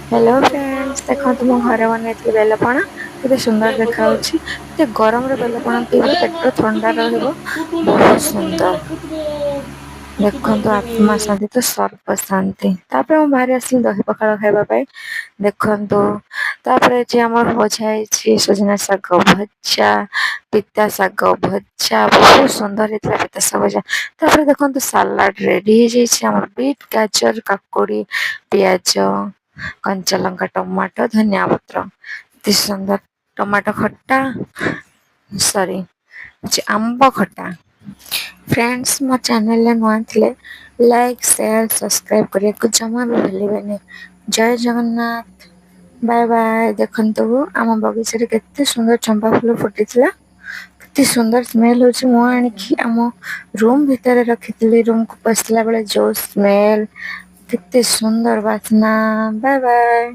Hello friends देखो तुम घरे बनई बेलपଣା କେତେ ସୁନ୍ଦର ଦେଖାଯାଉଛି। ଏତେ ଗରମରେ ବେଲପଣା ପିଇଲେ ପେଟ ଥଣ୍ଡା ରହିବ। ବହୁତ ସୁନ୍ଦର ଦେଖନ୍ତୁ ଆତ୍ମା ଶାନ୍ତି ତ ସର୍ବ ଶାନ୍ତି। ତାପରେ ମୁଁ ବାହାରି ଆସିଲି ଦହି ପଖାଳ ଖାଇବା ପାଇଁ। ଦେଖନ୍ତୁ ତାପରେ ଯେ ଆମର ଭଜା ହେଇଛି ସଜନା ଶାଗ ଭଜା, ପିତା ଶାଗ ଭଜା ବହୁତ ସୁନ୍ଦର ହେଇଥିଲା ପିତା ଶାଗ ଭଜା। ତାପରେ ଦେଖନ୍ତୁ ସାଲାଡ ରେଡି ହେଇଯାଇଛି ଆମର ବିଟ୍ ଗାଜର କାକୁଡି ପିଆଜ କଞ୍ଚାଲଙ୍କା ଟମାଟୋ ଧନିଆ ପତ୍ର ଅତି ସୁନ୍ଦର ଟମାଟୋ ଖଟା ସରି ଆମ୍ବ ଖଟା। ଫ୍ରେଣ୍ଡସ୍ ମୋ ଚ୍ୟାନେଲରେ ନୂଆ ଥିଲେ ଲାଇକ୍ ସେୟାର ସବସ୍କ୍ରାଇବ କରିବାକୁ ଜମା ବି ଭୁଲିବେନି। ଜୟ ଜଗନ୍ନାଥ ବାଏ ବାଏ। ଦେଖନ୍ତୁ ଆମ ବଗିଚାରେ କେତେ ସୁନ୍ଦର ଚମ୍ପା ଫୁଲ ଫୁଟିଥିଲା। କେତେ ସୁନ୍ଦର ସ୍ମେଲ ହଉଛି। ମୁଁ ଆଣିକି ଆମ ରୁମ ଭିତରେ ରଖିଥିଲି। ରୁମକୁ ପଶିଲା ବେଳେ ଯୋଉ ସ୍ମେଲ କେତେ ସୁନ୍ଦର ବାସ୍ନା। Bye bye.